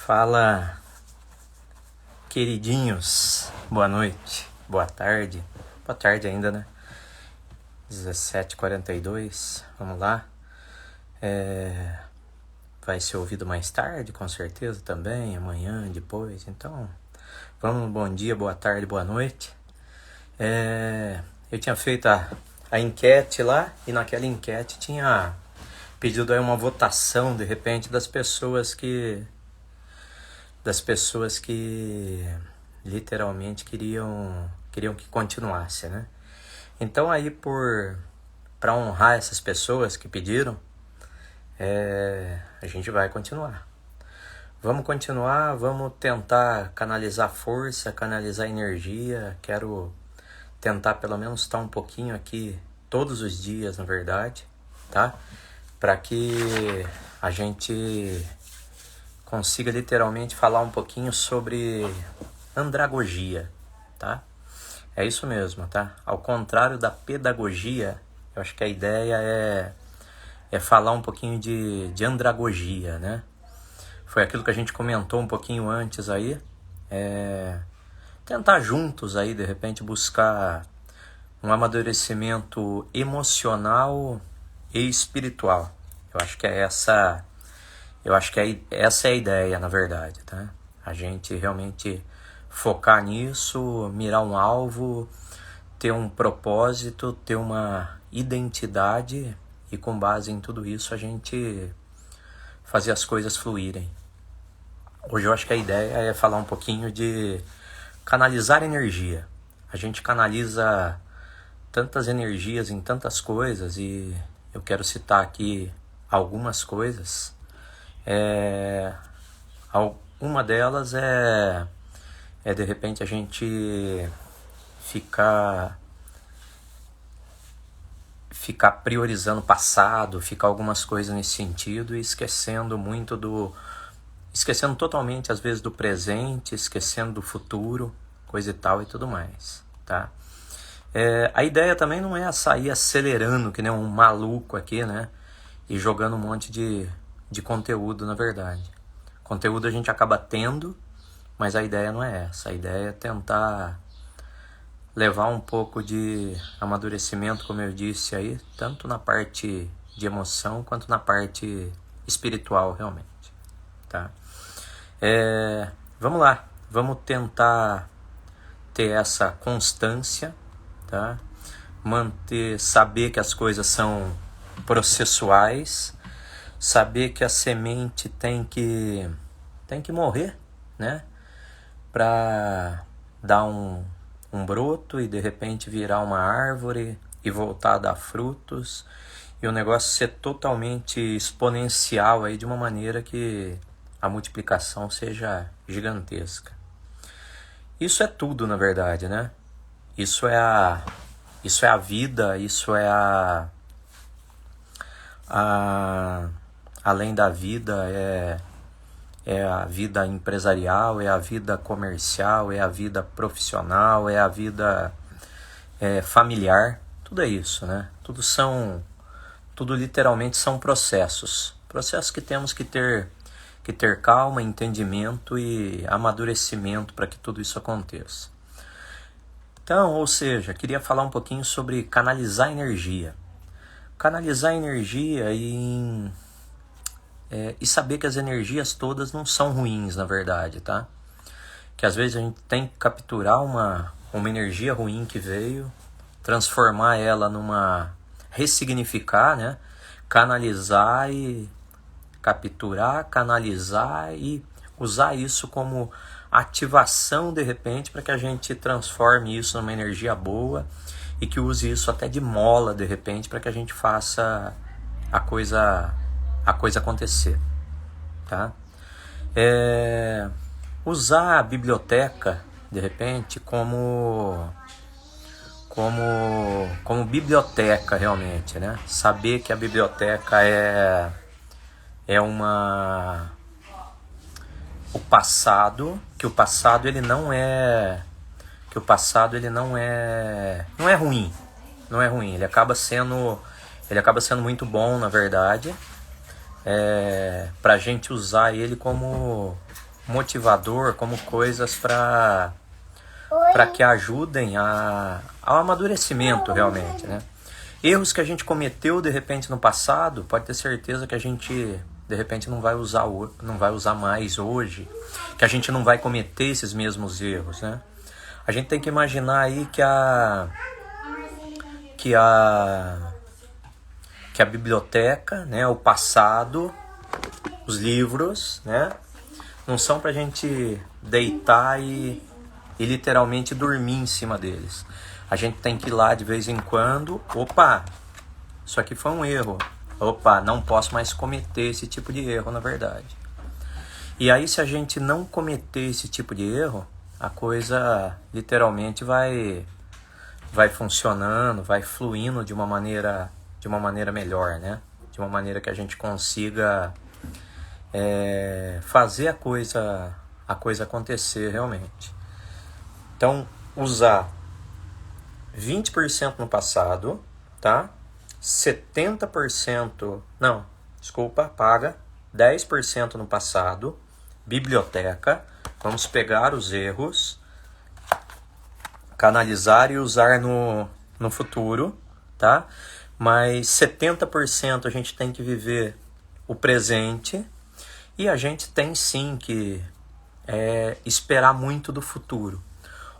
Fala, queridinhos. Boa noite, boa tarde. Boa tarde ainda, né? 17h42, vamos lá. Vai ser ouvido mais tarde, com certeza também, amanhã, depois. Então, vamos, bom dia, boa tarde, boa noite. Eu tinha feito a enquete lá, e naquela enquete tinha pedido aí uma votação, de repente, das pessoas que literalmente queriam que continuasse, né? Então aí para honrar essas pessoas que pediram, a gente vai continuar. Vamos continuar, vamos tentar canalizar força, canalizar energia. Quero tentar pelo menos estar um pouquinho aqui todos os dias, na verdade, tá? Para que a gente consiga literalmente falar um pouquinho sobre andragogia, tá? É isso mesmo, tá? Ao contrário da pedagogia, eu acho que a ideia é falar um pouquinho de andragogia, né? Foi aquilo que a gente comentou um pouquinho antes aí, tentar juntos aí, de repente, buscar um amadurecimento emocional e espiritual. Eu acho que essa é a ideia, na verdade, tá? A gente realmente focar nisso, mirar um alvo, ter um propósito, ter uma identidade e com base em tudo isso a gente fazer as coisas fluírem. Hoje eu acho que a ideia é falar um pouquinho de canalizar energia. A gente canaliza tantas energias em tantas coisas e eu quero citar aqui algumas coisas. Uma delas é de repente a gente ficar priorizando o passado, ficar algumas coisas nesse sentido e esquecendo totalmente às vezes do presente, esquecendo do futuro, coisa e tal e tudo mais, tá? A ideia também não é sair acelerando que nem um maluco aqui, né? E jogando um monte de conteúdo, na verdade. Conteúdo a gente acaba tendo, mas a ideia não é essa. A ideia é tentar levar um pouco de amadurecimento, como eu disse aí, tanto na parte de emoção quanto na parte espiritual, realmente, tá? Vamos lá, vamos tentar ter essa constância, tá? Saber que as coisas são processuais, saber que a semente tem que morrer, né? Para dar um broto e de repente virar uma árvore e voltar a dar frutos e o negócio ser totalmente exponencial aí de uma maneira que a multiplicação seja gigantesca. Isso é tudo, na verdade, né? Isso é a vida, isso é além da vida, é a vida empresarial, é a vida comercial, é a vida profissional, é a vida familiar, tudo é isso, né? Tudo literalmente são processos que temos que ter calma, entendimento e amadurecimento para que tudo isso aconteça. Então, ou seja, queria falar um pouquinho sobre canalizar energia. Canalizar energia e saber que as energias todas não são ruins, na verdade, tá? Que às vezes a gente tem que capturar uma energia ruim que veio, transformar ela ressignificar, né? Canalizar e capturar, canalizar e usar isso como ativação, de repente, para que a gente transforme isso numa energia boa e que use isso até de mola, de repente, para que a gente faça a coisa acontecer, tá? Usar a biblioteca, de repente, como biblioteca realmente, né? Saber que a biblioteca o passado, que o passado ele não é ruim, não é ruim, ele acaba sendo muito bom, na verdade, pra gente usar ele como motivador, como coisas para que ajudem ao amadurecimento realmente, né? Erros que a gente cometeu de repente no passado, pode ter certeza que a gente de repente não vai usar mais hoje, que a gente não vai cometer esses mesmos erros, né? A gente tem que imaginar aí que a biblioteca, né, o passado, os livros, né, não são pra gente deitar e literalmente dormir em cima deles. A gente tem que ir lá de vez em quando, opa, isso aqui foi um erro. Opa, não posso mais cometer esse tipo de erro, na verdade. E aí, se a gente não cometer esse tipo de erro, a coisa literalmente vai funcionando, vai fluindo de uma maneira melhor, né? De uma maneira que a gente consiga fazer a coisa acontecer realmente. Então, usar 20% no passado, tá? 70%, não, desculpa, paga 10% no passado, biblioteca, vamos pegar os erros, canalizar e usar no futuro, tá? Mas 70% a gente tem que viver o presente e a gente tem sim que esperar muito do futuro.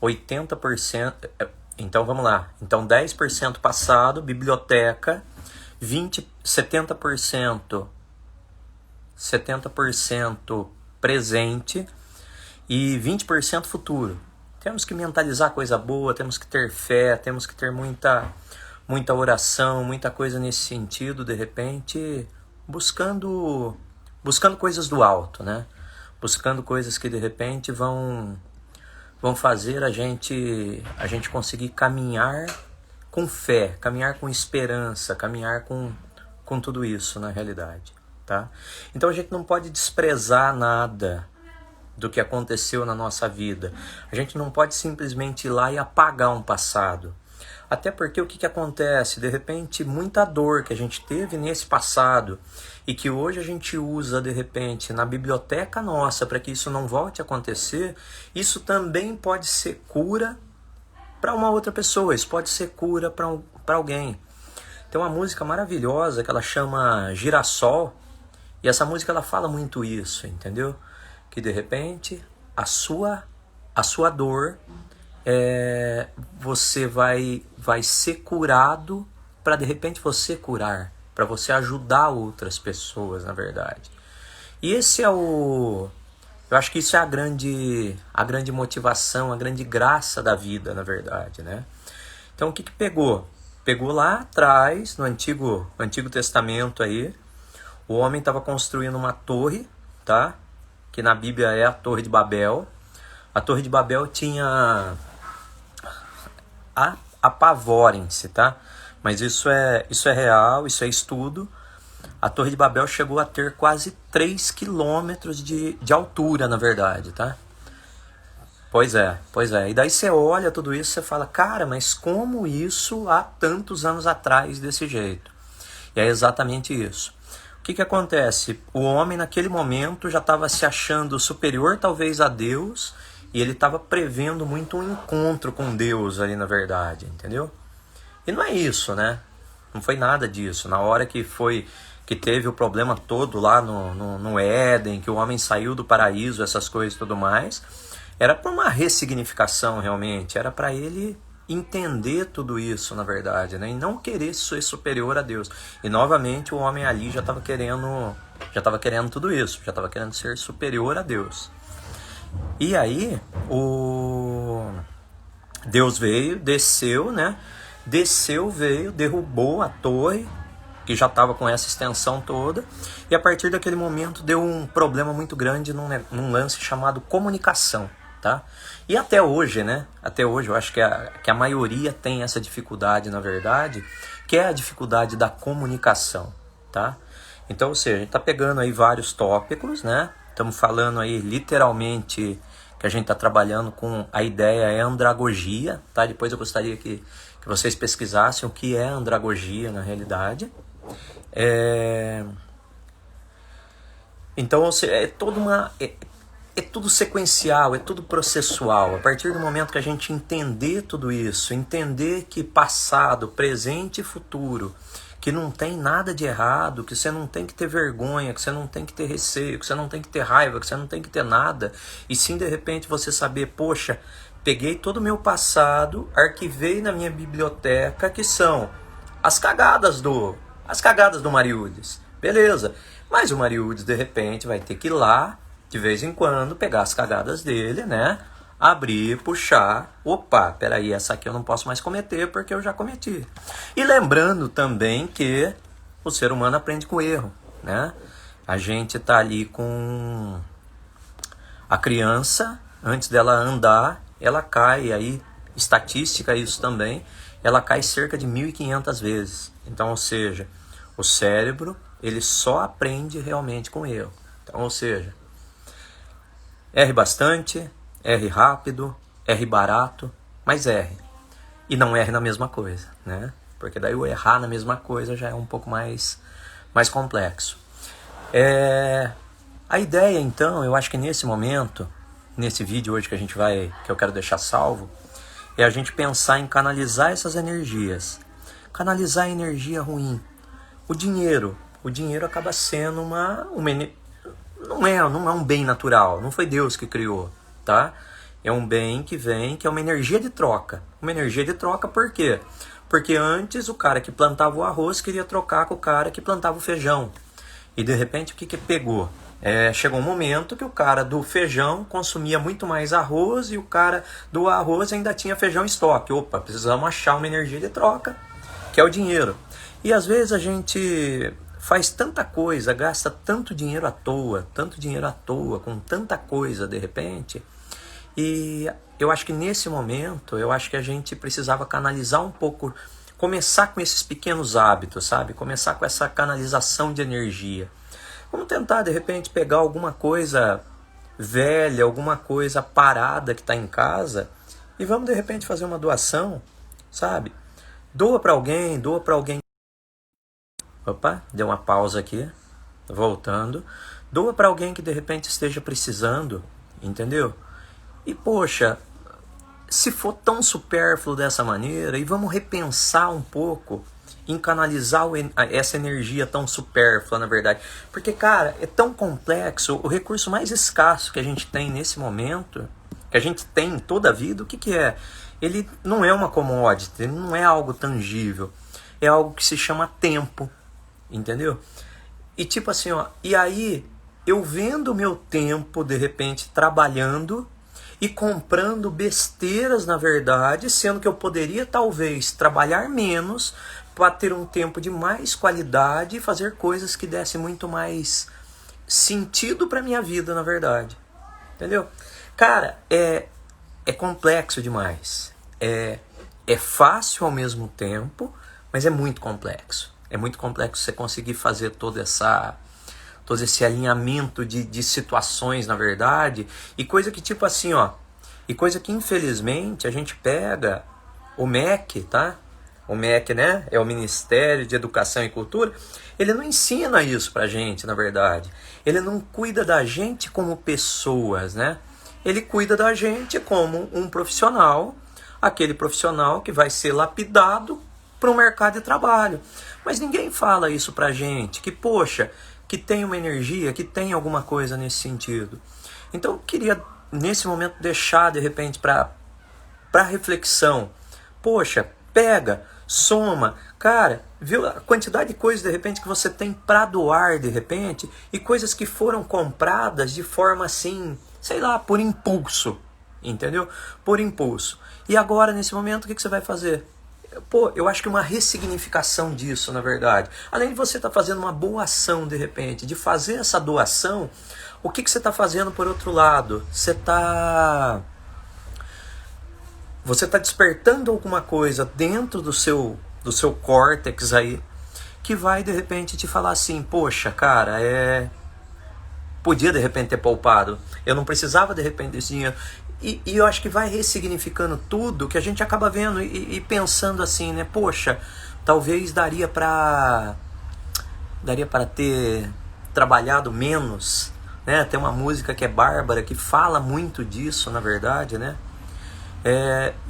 80%, então vamos lá. Então 10% passado, biblioteca, 70% presente e 20% futuro. Temos que mentalizar coisa boa, temos que ter fé, temos que ter muita oração, muita coisa nesse sentido, de repente, buscando coisas do alto, né? Buscando coisas que de repente vão fazer a gente conseguir caminhar com fé, caminhar com esperança, caminhar com tudo isso na realidade, tá? Então a gente não pode desprezar nada do que aconteceu na nossa vida. A gente não pode simplesmente ir lá e apagar um passado. Até porque o que acontece? De repente, muita dor que a gente teve nesse passado e que hoje a gente usa, de repente, na biblioteca nossa para que isso não volte a acontecer, isso também pode ser cura para uma outra pessoa, isso pode ser cura para alguém. Tem uma música maravilhosa que ela chama Girassol, e essa música ela fala muito isso, entendeu? Que de repente a sua dor, você vai ser curado para de repente você curar, para você ajudar outras pessoas, na verdade. E esse eu acho que isso é a grande motivação, a grande graça da vida, na verdade, né? Então o que pegou? Pegou lá atrás, no Antigo Testamento aí, o homem estava construindo uma torre, tá? Que na Bíblia é a Torre de Babel. A Torre de Babel tinha... Apavorem-se, tá? Mas isso é real, isso é estudo. A Torre de Babel chegou a ter quase 3 quilômetros de altura, na verdade, tá? Pois é. E daí você olha tudo isso e você fala, cara, mas como isso há tantos anos atrás desse jeito? E é exatamente isso. O que acontece? O homem naquele momento já estava se achando superior talvez a Deus e ele estava prevendo muito um encontro com Deus ali na verdade, entendeu? E não é isso, né? Não foi nada disso. Na hora que teve o problema todo lá no Éden, que o homem saiu do paraíso, essas coisas e tudo mais, era para uma ressignificação realmente, era para ele entender tudo isso, na verdade, né? E não querer ser superior a Deus. E novamente o homem ali já estava querendo tudo isso, já estava querendo ser superior a Deus. E aí Deus veio, desceu, né? Veio, derrubou a torre, que já estava com essa extensão toda, e a partir daquele momento deu um problema muito grande num lance chamado comunicação, tá? E até hoje, né? Até hoje eu acho que a maioria tem essa dificuldade, na verdade, que é a dificuldade da comunicação, tá? Então, ou seja, a gente está pegando aí vários tópicos, né? Estamos falando aí literalmente que a gente está trabalhando com a ideia é andragogia, tá? Depois eu gostaria que vocês pesquisassem o que é andragogia na realidade. Então, é toda é tudo sequencial, é tudo processual. A partir do momento que a gente entender tudo isso, entender que passado, presente e futuro, que não tem nada de errado, que você não tem que ter vergonha, que você não tem que ter receio, que você não tem que ter raiva, que você não tem que ter nada, e sim de repente você saber, poxa, peguei todo o meu passado, arquivei na minha biblioteca, que são as cagadas do Mariudes. Beleza, mas o Mariudes de repente vai ter que ir lá, de vez em quando, pegar as cagadas dele, né? Abrir, puxar, opa, peraí, essa aqui eu não posso mais cometer porque eu já cometi. E lembrando também que o ser humano aprende com erro, né? A gente tá ali com a criança, antes dela andar, ela cai, aí, estatística isso também, ela cai cerca de 1.500 vezes. Então, ou seja, o cérebro, ele só aprende realmente com erro. Então, ou seja, erre bastante, erre rápido, erre barato, mas erre. E não erre na mesma coisa, né? Porque daí o errar na mesma coisa já é um pouco mais complexo. A ideia, então, eu acho que nesse momento, nesse vídeo hoje que eu quero deixar salvo, é a gente pensar em canalizar essas energias. Canalizar a energia ruim. O dinheiro acaba sendo não é um bem natural, não foi Deus que criou, tá? É um bem que vem, que é uma energia de troca. Uma energia de troca por quê? Porque antes o cara que plantava o arroz queria trocar com o cara que plantava o feijão. E de repente o que pegou? Chegou um momento que o cara do feijão consumia muito mais arroz e o cara do arroz ainda tinha feijão em estoque. Opa, precisamos achar uma energia de troca, que é o dinheiro. E às vezes a gente faz tanta coisa, gasta tanto dinheiro à toa, com tanta coisa de repente. E eu acho que nesse momento, eu acho que a gente precisava canalizar um pouco, começar com esses pequenos hábitos, sabe? Começar com essa canalização de energia. Vamos tentar, de repente, pegar alguma coisa velha, alguma coisa parada que está em casa e vamos, de repente, fazer uma doação, sabe? Doa para alguém. Opa, deu uma pausa aqui, voltando. Doa para alguém que, de repente, esteja precisando, entendeu? E, poxa, se for tão supérfluo dessa maneira, e vamos repensar um pouco em canalizar essa energia tão supérflua, na verdade. Porque, cara, é tão complexo, o recurso mais escasso que a gente tem nesse momento, que a gente tem em toda a vida, o que é? Ele não é uma commodity, ele não é algo tangível, é algo que se chama tempo, entendeu? E tipo assim, ó, e aí eu vendo o meu tempo, de repente, trabalhando e comprando besteiras, na verdade, sendo que eu poderia talvez trabalhar menos para ter um tempo de mais qualidade e fazer coisas que dessem muito mais sentido para minha vida, na verdade. Entendeu? Cara, é complexo demais. É fácil ao mesmo tempo, mas é muito complexo. É muito complexo você conseguir fazer todo esse alinhamento de situações, na verdade, e coisa que tipo assim, ó, e coisa que infelizmente a gente pega o MEC, tá? O MEC, né, é o Ministério de Educação e Cultura, ele não ensina isso pra gente, na verdade. Ele não cuida da gente como pessoas, né? Ele cuida da gente como um profissional, aquele profissional que vai ser lapidado para o mercado de trabalho. Mas ninguém fala isso pra gente, que poxa, que tem uma energia, que tem alguma coisa nesse sentido. Então eu queria, nesse momento, deixar de repente para reflexão. Poxa, pega, soma, cara, viu a quantidade de coisas de repente que você tem para doar de repente e coisas que foram compradas de forma assim, sei lá, por impulso, entendeu? Por impulso. E agora, nesse momento, o que você vai fazer? Pô, eu acho que uma ressignificação disso, na verdade. Além de você estar fazendo uma boa ação, de repente, de fazer essa doação, o que você está fazendo por outro lado? Você está despertando alguma coisa dentro do seu córtex aí, que vai, de repente, te falar assim, poxa, cara, podia, de repente, ter poupado. Eu não precisava, de repente, desse dinheiro. E eu acho que vai ressignificando tudo que a gente acaba vendo e pensando assim, né? Poxa, talvez daria para ter trabalhado menos, né? Tem uma música que é Bárbara, que fala muito disso, na verdade, né?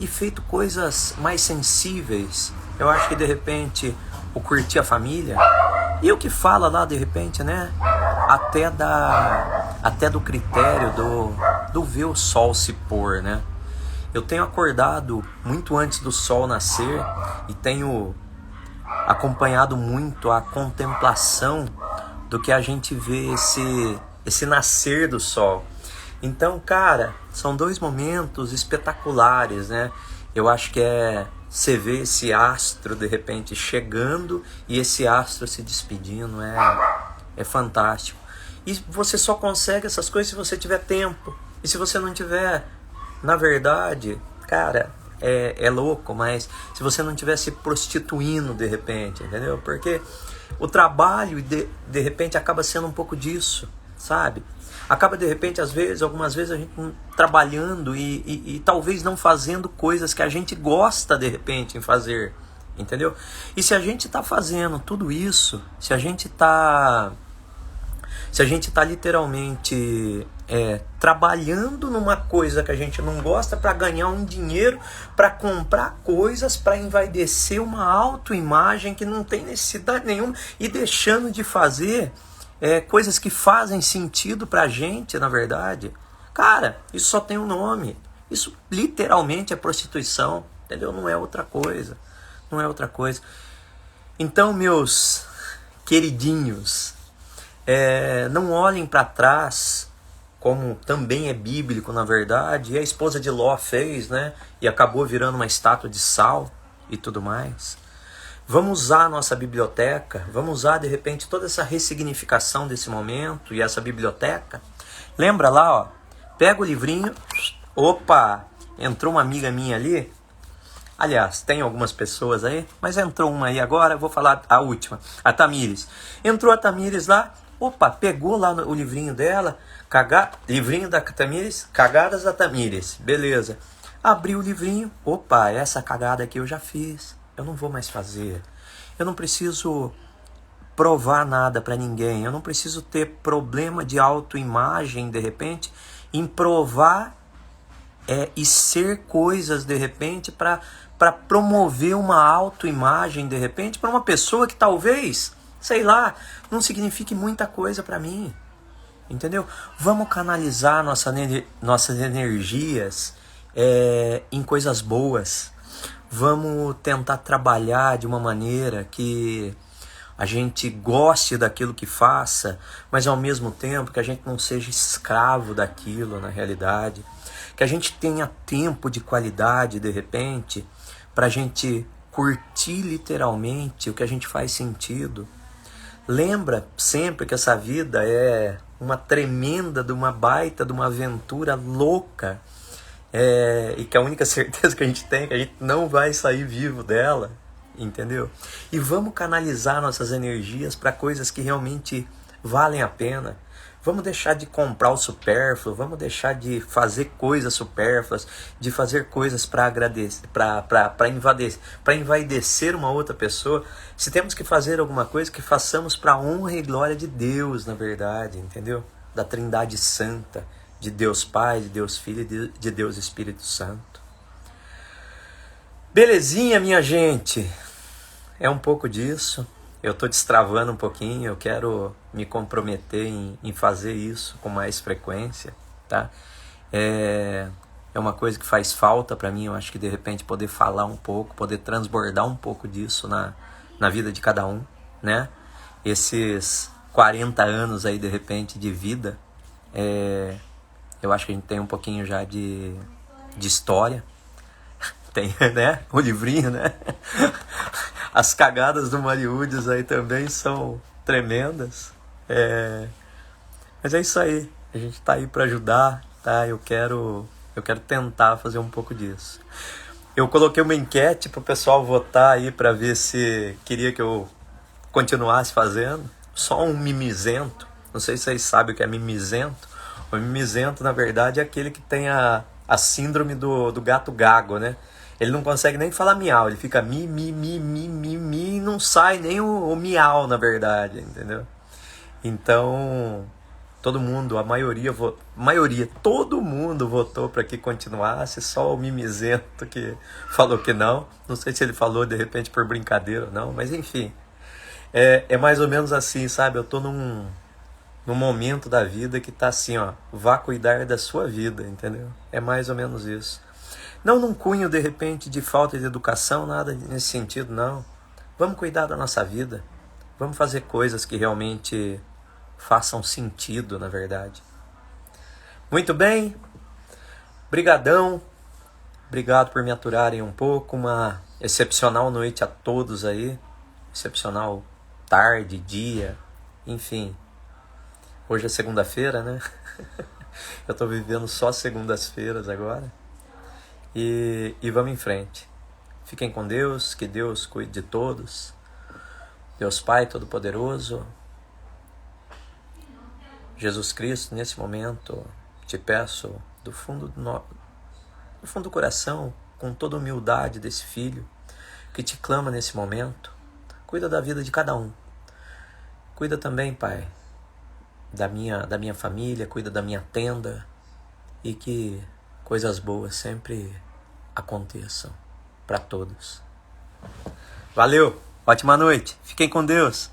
E feito coisas mais sensíveis. Eu acho que de repente o curtir a família, e o que fala lá de repente, né? Até do critério do ver o sol se pôr, né? Eu tenho acordado muito antes do sol nascer e tenho acompanhado muito a contemplação do que a gente vê esse nascer do sol. Então, cara, são 2 momentos espetaculares, né? Eu acho que você vê esse astro de repente chegando e esse astro se despedindo, é fantástico. E você só consegue essas coisas se você tiver tempo. E se você não tiver, na verdade, cara, é louco, mas se você não estiver se prostituindo de repente, entendeu? Porque o trabalho de repente acaba sendo um pouco disso, sabe? Acaba de repente, algumas vezes a gente trabalhando e talvez não fazendo coisas que a gente gosta de repente em fazer, entendeu? E se a gente está fazendo tudo isso, se a gente está literalmente trabalhando numa coisa que a gente não gosta para ganhar um dinheiro, para comprar coisas, para envaidecer uma autoimagem que não tem necessidade nenhuma e deixando de fazer coisas que fazem sentido pra gente, na verdade, cara, isso só tem um nome. Isso literalmente é prostituição, entendeu? Não é outra coisa. Não é outra coisa. Então, meus queridinhos, não olhem para trás, como também é bíblico, na verdade, e a esposa de Ló fez, né? E acabou virando uma estátua de sal e tudo mais. Vamos usar a nossa biblioteca, vamos usar de repente toda essa ressignificação desse momento e essa biblioteca. Lembra lá, ó, pega o livrinho, opa, entrou uma amiga minha ali. Aliás, tem algumas pessoas aí, mas entrou uma aí agora, eu vou falar a última, a Tamires. Entrou a Tamires lá, opa, pegou lá o livrinho dela, livrinho da Tamires, Cagadas da Tamires, beleza. Abriu o livrinho, opa, essa cagada aqui eu já fiz. Eu não vou mais fazer. Eu não preciso provar nada para ninguém. Eu não preciso ter problema de autoimagem, de repente, em provar e ser coisas, de repente, para promover uma autoimagem, de repente, para uma pessoa que talvez, sei lá, não signifique muita coisa para mim. Entendeu? Vamos canalizar nossas energias em coisas boas. Vamos tentar trabalhar de uma maneira que a gente goste daquilo que faça, mas ao mesmo tempo que a gente não seja escravo daquilo na realidade. Que a gente tenha tempo de qualidade, de repente, para a gente curtir literalmente o que a gente faz sentido. Lembra sempre que essa vida é uma tremenda, de uma baita, de uma aventura louca. E que a única certeza que a gente tem é que a gente não vai sair vivo dela, entendeu? E vamos canalizar nossas energias para coisas que realmente valem a pena. Vamos deixar de comprar o supérfluo, vamos deixar de fazer coisas supérfluas, de fazer coisas para agradecer, para envaidecer uma outra pessoa. Se temos que fazer alguma coisa, que façamos para a honra e glória de Deus, na verdade, entendeu? Da Trindade Santa. De Deus Pai, de Deus Filho e de Deus Espírito Santo. Belezinha, minha gente? É um pouco disso. Eu estou destravando um pouquinho. Eu quero me comprometer em fazer isso com mais frequência, tá? É uma coisa que faz falta para mim. Eu acho que de repente poder falar um pouco, poder transbordar um pouco disso na vida de cada um, né? Esses 40 anos aí de repente de vida, eu acho que a gente tem um pouquinho já de história. Tem, né? O livrinho, né? As cagadas do Mariúdes aí também são tremendas. Mas é isso aí. A gente tá aí para ajudar, tá? Eu quero tentar fazer um pouco disso. Eu coloquei uma enquete pro pessoal votar aí para ver se queria que eu continuasse fazendo. Só um mimizento. Não sei se vocês sabem o que é mimizento. O mimizento, na verdade, é aquele que tem a síndrome do gato gago, né? Ele não consegue nem falar miau, ele fica mi, e não sai nem o miau, na verdade, entendeu? Então, Todo mundo, a maioria, todo mundo votou para que continuasse, só o mimizento que falou que não. Não sei se ele falou de repente por brincadeira ou não, mas enfim. É mais ou menos assim, sabe? Eu tô num momento da vida que tá assim, ó, vá cuidar da sua vida, entendeu? É mais ou menos isso. Não num cunho, de repente, de falta de educação, nada nesse sentido, não. Vamos cuidar da nossa vida. Vamos fazer coisas que realmente façam sentido, na verdade. Muito bem. Brigadão. Obrigado por me aturarem um pouco. Uma excepcional noite a todos aí. Excepcional tarde, dia, enfim. Hoje é segunda-feira, né? Eu tô vivendo só segundas-feiras agora. E vamos em frente. Fiquem com Deus, que Deus cuide de todos. Deus Pai Todo-Poderoso, Jesus Cristo, nesse momento, te peço do fundo do coração, com toda a humildade desse filho, que te clama nesse momento, cuida da vida de cada um. Cuida também, Pai, da minha família, cuida da minha tenda, e que coisas boas sempre aconteçam para todos. Valeu, ótima noite, fiquem com Deus.